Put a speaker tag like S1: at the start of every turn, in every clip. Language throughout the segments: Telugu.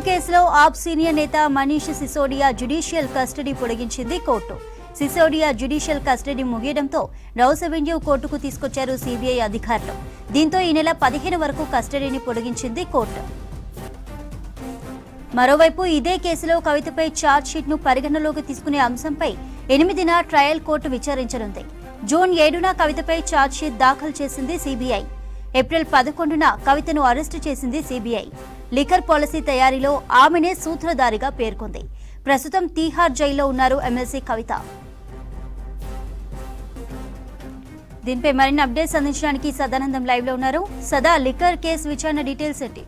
S1: కేసులో ఆప్ సీనియర్ నేత మనీష్ సిసోడియా జ్యుడిషియల్ కస్టడీ పొడిగించింది కోర్టు. సిసోడియా జ్యుడిషియల్ కస్టడీ ముగియడంతో రౌస్ అవెన్యూ కోర్టుకు తీసుకొచ్చారు సిబిఐ అధికారులు. దీంతో ఈ నెల 15 వరకు కస్టడీని పొడిగించింది కోర్టు. మరోవైపు ఇదే కేసులో కవితపై ఛార్జ్షీట్ను పరిగణలోకి తీసుకునే అంశంపై 8న ట్రయల్ కోర్టు విచారించనుంది. జూన్ 7న కవితపై ఛార్జ్షీట్ దాఖలు చేసింది సిబిఐ. ఏప్రిల్ 11న కవితను అరెస్టు చేసింది సిబిఐ. లిక్కర్ పాలసీ తయారీలో ఆమెనే సూత్రధారిగా పేర్కొంది. ప్రస్తుతం తీహార్ జైల్లో ఉన్నారు ఎమ్మెల్సీ కవిత. దీనిపై మరిన్ని అప్డేట్స్ అందించడానికి సదానందం లైవ్ లో ఉన్నారు. సదా, లిక్కర్ కేసు విచారణ డీటెయిల్స్ ఏంటి?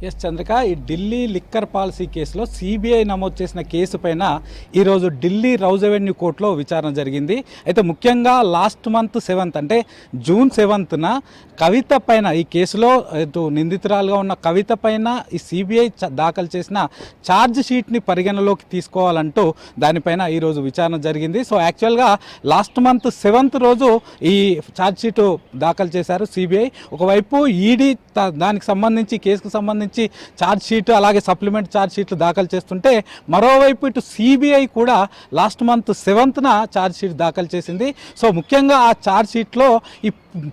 S2: ఎస్ చంద్రిక, ఈ ఢిల్లీ లిక్కర్ పాలసీ కేసులో సిబిఐ నమోదు చేసిన కేసు పైన ఈరోజు ఢిల్లీ రౌజ్ అవెన్యూ కోర్టులో విచారణ జరిగింది. అయితే ముఖ్యంగా లాస్ట్ మంత్ 7th అంటే జూన్ 7న కవిత పైన ఈ కేసులో నిందితురాలుగా ఉన్న కవిత పైన ఈ సిబిఐ దాఖలు చేసిన ఛార్జ్ షీట్ని పరిగణలోకి తీసుకోవాలంటూ దానిపైన ఈరోజు విచారణ జరిగింది. సో యాక్చువల్గా లాస్ట్ మంత్ 7th రోజు ఈ ఛార్జ్ షీటు దాఖలు చేశారు సిబిఐ. ఒకవైపు ఈడీ దానికి సంబంధించి కేసుకు సంబంధించి ఛార్జ్ షీట్ అలాగే సప్లిమెంట్ ఛార్జ్ షీట్లు దాఖలు చేస్తుంటే, మరోవైపు ఇటు సిబిఐ కూడా లాస్ట్ మంత్ 7న ఛార్జ్ షీట్ దాఖలు చేసింది. సో ముఖ్యంగా ఆ ఛార్జ్ షీట్లో ఈ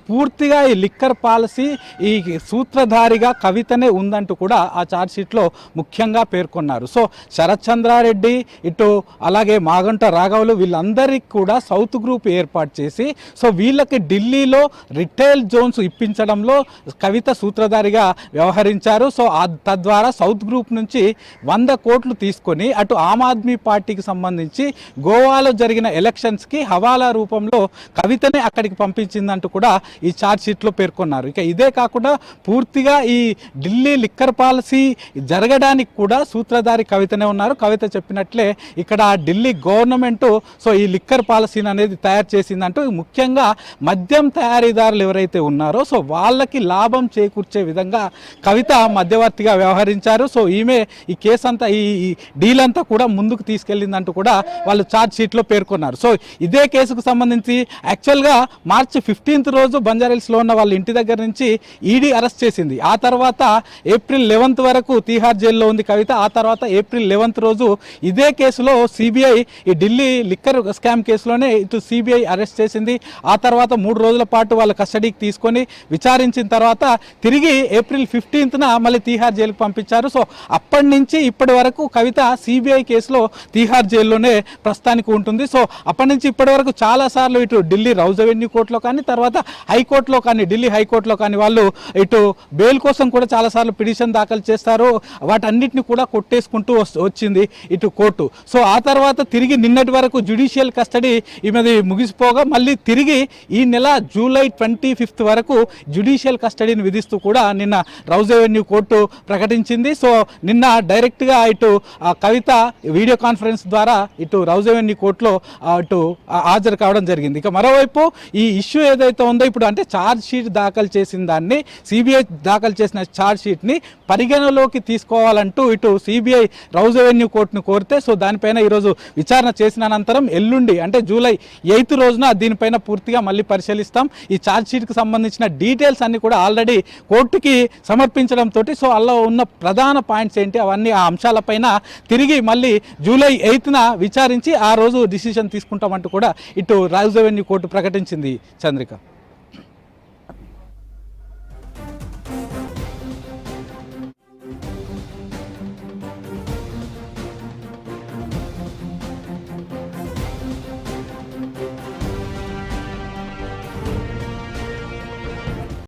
S2: పూర్తిగా ఈ లిక్కర్ పాలసీ ఈ సూత్రధారిగా కవితనే ఉందంటూ కూడా ఆ ఛార్జ్ షీట్లో ముఖ్యంగా పేర్కొన్నారు. సో శరత్ చంద్రారెడ్డి ఇటు అలాగే మాగంట రాఘవులు వీళ్ళందరికీ కూడా సౌత్ గ్రూప్ ఏర్పాటు చేసి సో వీళ్ళకి ఢిల్లీలో రిటైల్ జోన్స్ ఇప్పించడంలో కవిత సూత్రధారిగా వ్యవహరించారు. సో తద్వారా సౌత్ గ్రూప్ నుంచి 100 కోట్లు తీసుకొని అటు ఆమ్ ఆద్మీ పార్టీకి సంబంధించి గోవాలో జరిగిన ఎలక్షన్స్కి హవాలా రూపంలో కవితనే అక్కడికి పంపించిందంటూ కూడా ఈ ఛార్జ్ షీట్లో పేర్కొన్నారు. ఇక ఇదే కాకుండా పూర్తిగా ఈ ఢిల్లీ లిక్కర్ పాలసీ జరగడానికి కూడా సూత్రధారి కవితనే ఉన్నారు. కవిత చెప్పినట్లే ఇక్కడ ఢిల్లీ గవర్నమెంట్ సో ఈ లిక్కర్ పాలసీని అనేది తయారు చేసిందంటూ, ముఖ్యంగా మద్యం తయారీదారులు ఎవరైతే ఉన్నారో సో వాళ్ళకి లాభం చేకూర్చే విధంగా కవిత మధ్యవర్తిగా వ్యవహరించారు. సో ఈమె ఈ కేసు అంతా ఈ డీల్ అంతా కూడా ముందుకు తీసుకెళ్లిందంటూ కూడా వాళ్ళు ఛార్జ్ షీట్లో పేర్కొన్నారు. సో ఇదే కేసుకు సంబంధించి యాక్చువల్గా మార్చి 15th రోజు బంజారాహిల్స్లో ఉన్న వాళ్ళ ఇంటి దగ్గర నుంచి ఈడీ అరెస్ట్ చేసింది. ఆ తర్వాత ఏప్రిల్ 11th వరకు తీహార్ జైల్లో ఉంది కవిత. ఆ తర్వాత ఏప్రిల్ 11th రోజు ఇదే కేసులో సిబిఐ ఈ ఢిల్లీ లిక్కర్ స్కామ్ కేసులోనే ఇటు సిబిఐ అరెస్ట్ చేసింది. ఆ తర్వాత 3 రోజుల పాటు వాళ్ళ కస్టడీకి తీసుకొని విచారించిన తర్వాత తిరిగి ఏప్రిల్ 15న మళ్ళీ తీహార్ జైలుకు పంపించారు. సో అప్పటి నుంచి ఇప్పటి వరకు కవిత సిబిఐ కేసులో తీహార్ జైల్లోనే ప్రస్తుతానికి ఉంటుంది. సో అప్పటి నుంచి ఇప్పటి వరకు చాలాసార్లు ఇటు ఢిల్లీ రౌజ్ అవెన్యూ కోర్టులో కానీ తర్వాత హైకోర్టులో కానీ ఢిల్లీ హైకోర్టులో కానీ వాళ్ళు ఇటు బెయిల్ కోసం కూడా చాలాసార్లు పిటిషన్ దాఖలు చేస్తారు. వాటన్నిటిని కూడా కొట్టేసుకుంటూ వచ్చింది ఇటు కోర్టు. సో ఆ తర్వాత తిరిగి నిన్నటి వరకు జ్యుడిషియల్ కస్టడీ ఈమెది ముగిసిపోగా మళ్ళీ తిరిగి ఈ నెల జూలై 25th వరకు జ్యుడిషియల్ కస్టడీని విధిస్తూ కూడా నిన్న రౌజ్ అవెన్యూ కోర్టు ప్రకటించింది. సో నిన్న డైరెక్ట్గా ఇటు కవిత వీడియో కాన్ఫరెన్స్ ద్వారా ఇటు రౌజ్ అవెన్యూ కోర్టులో ఇటు హాజరు కావడం జరిగింది. ఇక మరోవైపు ఈ ఇష్యూ ఏదైతే ఉందో ఇప్పుడు అంటే ఛార్జ్ షీట్ దాఖలు చేసిన దాన్ని సిబిఐ దాఖలు చేసిన ఛార్జ్ షీట్ని పరిగణలోకి తీసుకోవాలంటూ ఇటు సిబిఐ రౌజ్ అవెన్యూ కోర్టును కోరితే సో దానిపైన ఈరోజు విచారణ చేసిన అనంతరం ఎల్లుండి అంటే జూలై 8th రోజున దీనిపైన పూర్తిగా మళ్ళీ పరిశీలిస్తాం. ఈ ఛార్జ్ షీట్కి సంబంధించిన డీటెయిల్స్ అన్ని కూడా ఆల్రెడీ కోర్టుకి సమర్పించడంతో సో అలా ఉన్న ప్రధాన పాయింట్స్ ఏంటి అవన్నీ ఆ అంశాలపైన తిరిగి మళ్ళీ జూలై 8న విచారించి ఆ రోజు డిసిషన్ తీసుకుంటామంటూ కూడా ఇటు రౌజ్ అవెన్యూ కోర్టు ప్రకటించింది. చంద్రిక.